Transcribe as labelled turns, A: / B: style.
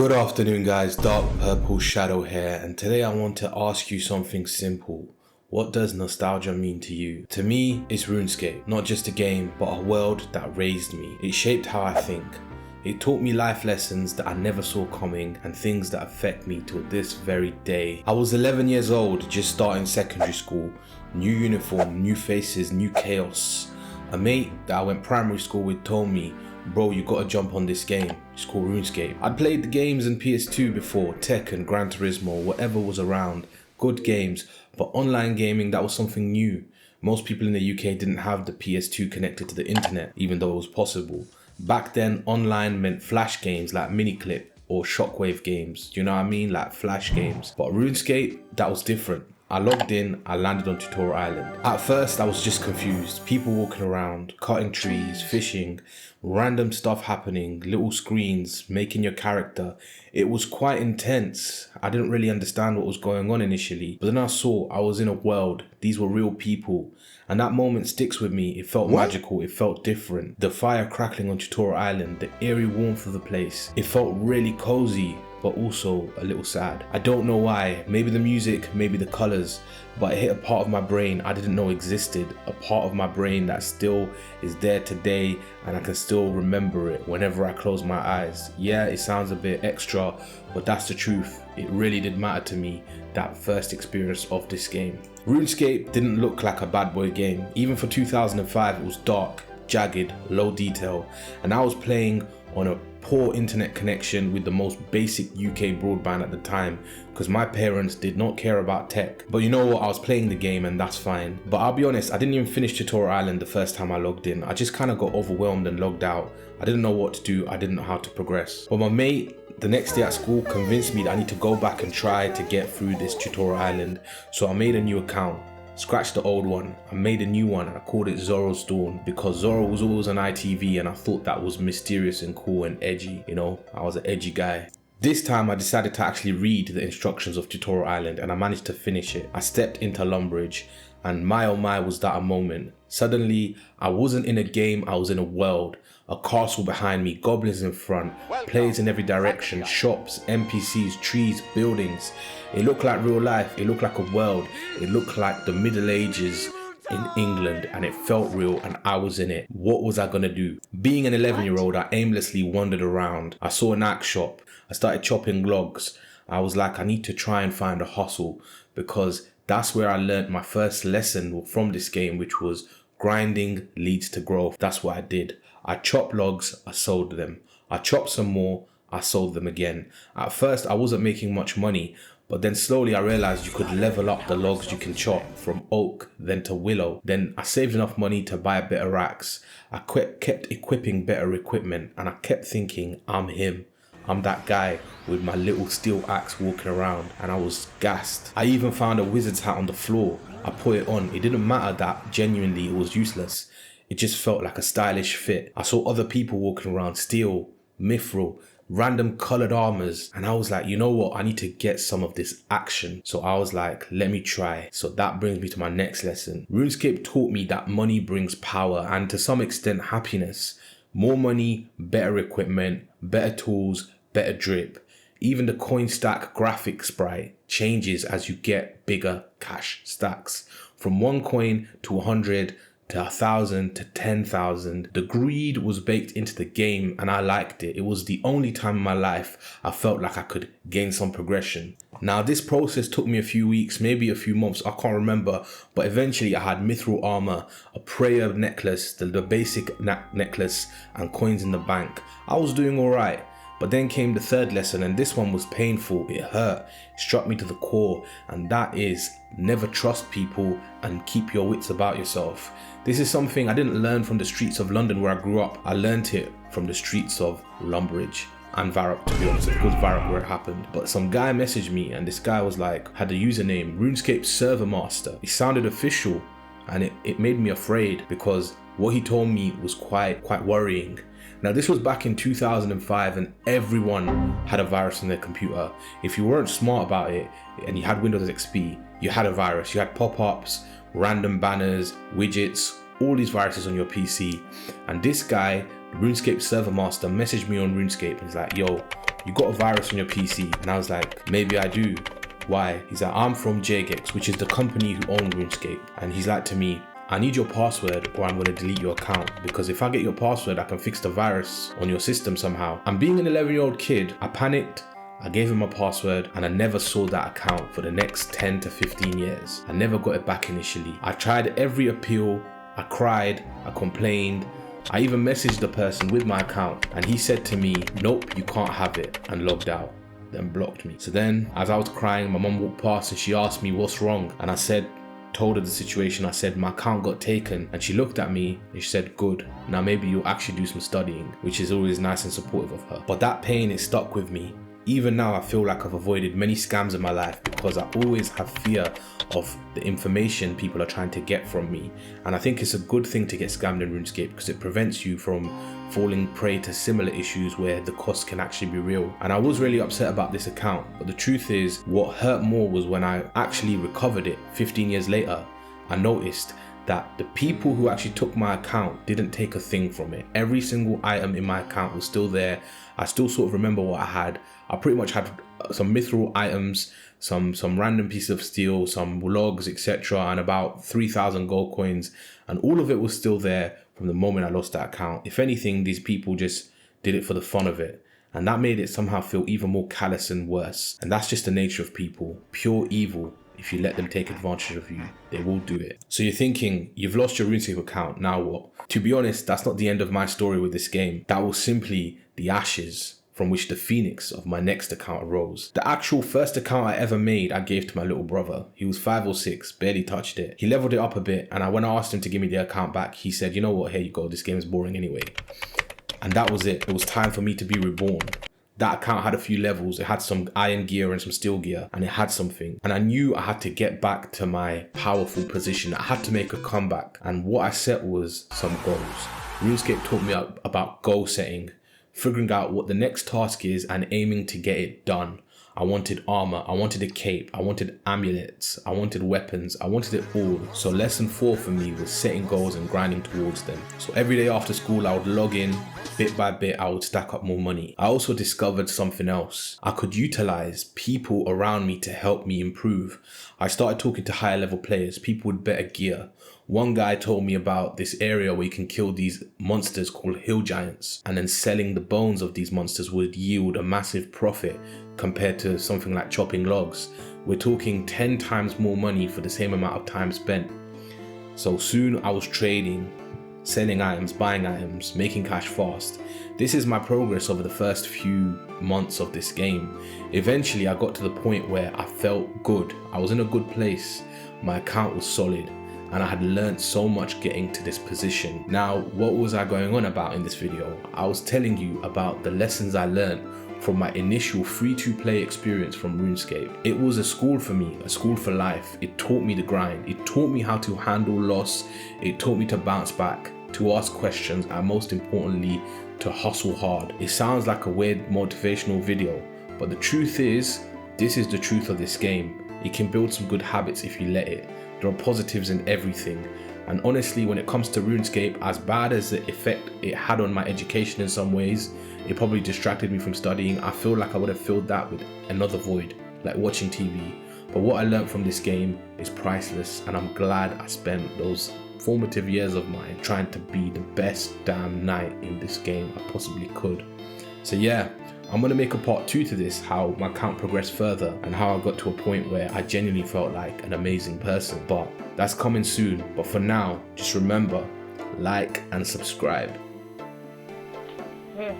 A: Good afternoon guys, Dark Purple Shadow here, and today I want to ask you something simple. What does nostalgia mean to you? To me, it's RuneScape. Not just a game, but a world that raised me. It shaped how I think. It taught me life lessons that I never saw coming and things that affect me till this very day. I was 11 years old, just starting secondary school. New uniform, new faces, new chaos. A mate that I went primary school with told me, bro, you gotta jump on this game. It's called RuneScape. I'd played the games in PS2 before, Tekken, Gran Turismo, whatever was around. Good games, but online gaming, that was something new. Most people in the UK didn't have the PS2 connected to the internet, even though it was possible. Back then, online meant flash games like Miniclip or Shockwave games. Do you know what I mean? Like flash games. But RuneScape, that was different. I logged in, I landed on Tutorial Island. At first, I was just confused. People walking around, cutting trees, fishing, random stuff happening, little screens, making your character. It was quite intense. I didn't really understand what was going on initially, but then I saw I was in a world. These were real people. And that moment sticks with me. It felt magical, it felt different. The fire crackling on Tutorial Island, the eerie warmth of the place. It felt really cozy, but also a little sad. I don't know why, maybe the music, maybe the colors, but it hit a part of my brain I didn't know existed, a part of my brain that still is there today and I can still remember it whenever I close my eyes. Yeah, it sounds a bit extra, but that's the truth. It really did matter to me, that first experience of this game. RuneScape didn't look like a bad boy game. Even for 2005, it was dark, jagged, low detail, and I was playing on a poor internet connection with the most basic UK broadband at the time because my parents did not care about tech. But you know what, I was playing the game and that's fine. But I'll be honest, I didn't even finish Tutorial Island the first time I logged in. I just kind of got overwhelmed and logged out. I didn't know what to do, I didn't know how to progress. But my mate, the next day at school, convinced me that I need to go back and try to get through this Tutorial Island. So I made a new account. Scratched the old one, I made a new one and I called it Zorro's Dawn because Zorro was always on ITV and I thought that was mysterious and cool and edgy, you know, I was an edgy guy. This time I decided to actually read the instructions of Tutorial Island and I managed to finish it. I stepped into Lumbridge and my oh my was that a moment. Suddenly, I wasn't in a game, I was in a world. A castle behind me, goblins in front, players in every direction, shops, NPCs, trees, buildings. It looked like real life, it looked like a world, it looked like the Middle Ages in England and it felt real and I was in it. What was I gonna do? Being an 11-year-old, I aimlessly wandered around. I saw an axe shop, I started chopping logs. I was like, I need to try and find a hustle because that's where I learned my first lesson from this game, which was grinding leads to growth. That's what I did. I chopped logs, I sold them. I chopped some more, I sold them again. At first, I wasn't making much money, but then slowly I realized you could level up the logs you can chop from oak, then to willow. Then I saved enough money to buy a better axe. I kept equipping better equipment and I kept thinking, I'm him. I'm that guy with my little steel axe walking around and I was gassed. I even found a wizard's hat on the floor. I put it on. It didn't matter that genuinely it was useless. It just felt like a stylish fit. I saw other people walking around, steel, mythril, random colored armors. And I was like, you know what? I need to get some of this action. So I was like, let me try. So that brings me to my next lesson. RuneScape taught me that money brings power and to some extent happiness. More money, better equipment, better tools, better drip. Even the coin stack graphic sprite changes as you get bigger cash stacks. From 1 coin to 100 to 1,000 to 10,000. The greed was baked into the game and I liked it. It was the only time in my life I felt like I could gain some progression. Now this process took me a few weeks, maybe a few months, I can't remember, but eventually I had mithril armor, a prayer necklace, the basic necklace and coins in the bank. I was doing alright. But then came the third lesson and this one was painful, it hurt, it struck me to the core, and that is never trust people and keep your wits about yourself. This is something I didn't learn from the streets of London where I grew up, I learned it from the streets of Lumbridge and Varrock, to be honest, of course Varrock where it happened. But some guy messaged me and this guy was like, had a username, RuneScape Server Master. It sounded official and it made me afraid because what he told me was quite worrying. Now this was back in 2005 and everyone had a virus on their computer. If you weren't smart about it and you had Windows XP, you had a virus. You had pop-ups, random banners, widgets, all these viruses on your PC. And this guy, RuneScape Server Master, messaged me on RuneScape and he's like, yo, you got a virus on your PC. And I was like, maybe I do. Why? He's like, I'm from Jagex, which is the company who own RuneScape. And he's like to me, I need your password or I'm gonna delete your account, because if I get your password, I can fix the virus on your system somehow. And being an 11-year-old kid, I panicked. I gave him my password and I never saw that account for the next 10 to 15 years. I never got it back initially. I tried every appeal, I cried, I complained. I even messaged the person with my account and he said to me, nope, you can't have it, and logged out, then blocked me. So then, as I was crying, my mum walked past and she asked me what's wrong. And I told her the situation. I said, my account got taken. And she looked at me and she said, good, now maybe you'll actually do some studying, which is always nice and supportive of her. But that pain, it stuck with me. Even now, I feel like I've avoided many scams in my life because I always have fear of the information people are trying to get from me. And I think it's a good thing to get scammed in RuneScape because it prevents you from falling prey to similar issues where the cost can actually be real. And I was really upset about this account, but the truth is, what hurt more was when I actually recovered it 15 years later. I noticed that the people who actually took my account didn't take a thing from it. Every single item in my account was still there. I still sort of remember what I had. I pretty much had some mithril items, some random pieces of steel, some logs, etc., and about 3,000 gold coins, and all of it was still there from the moment I lost that account. If anything, these people just did it for the fun of it, and that made it somehow feel even more callous and worse. And that's just the nature of people, pure evil. If you let them take advantage of you, they will do it. So you're thinking, you've lost your RuneScape account, now what? To be honest, that's not the end of my story with this game. That was simply the ashes from which the phoenix of my next account arose. The actual first account I ever made, I gave to my little brother. He was 5 or 6, barely touched it. He leveled it up a bit, and when I asked him to give me the account back, he said, you know what, here you go, this game is boring anyway. And that was it. It was time for me to be reborn. That account had a few levels. It had some iron gear and some steel gear, and it had something. And I knew I had to get back to my powerful position. I had to make a comeback. And what I set was some goals. RuneScape taught me about goal setting, figuring out what the next task is and aiming to get it done. I wanted armor, I wanted a cape, I wanted amulets, I wanted weapons, I wanted it all. So lesson 4 for me was setting goals and grinding towards them. So every day after school, I would log in, bit by bit, I would stack up more money. I also discovered something else. I could utilize people around me to help me improve. I started talking to higher level players, people with better gear. One guy told me about this area where you can kill these monsters called hill giants, and then selling the bones of these monsters would yield a massive profit compared to something like chopping logs. We're talking 10 times more money for the same amount of time spent. So soon I was trading, selling items, buying items, making cash fast. This is my progress over the first few months of this game. Eventually I got to the point where I felt good. I was in a good place. My account was solid, and I had learned so much getting to this position. Now, what was I going on about in this video? I was telling you about the lessons I learned from my initial free-to-play experience from RuneScape. It was a school for me, a school for life. It taught me the grind. It taught me how to handle loss. It taught me to bounce back, to ask questions, and most importantly, to hustle hard. It sounds like a weird motivational video, but the truth is, this is the truth of this game. It can build some good habits if you let it. There are positives in everything. And honestly, when it comes to RuneScape, as bad as the effect it had on my education in some ways, it probably distracted me from studying. I feel like I would have filled that with another void, like watching TV. But what I learned from this game is priceless, and I'm glad I spent those formative years of mine trying to be the best damn knight in this game I possibly could. So yeah, I'm gonna make a part 2 to this, how my account progressed further and how I got to a point where I genuinely felt like an amazing person. But that's coming soon. But for now, just remember, like and subscribe.
B: Yeah.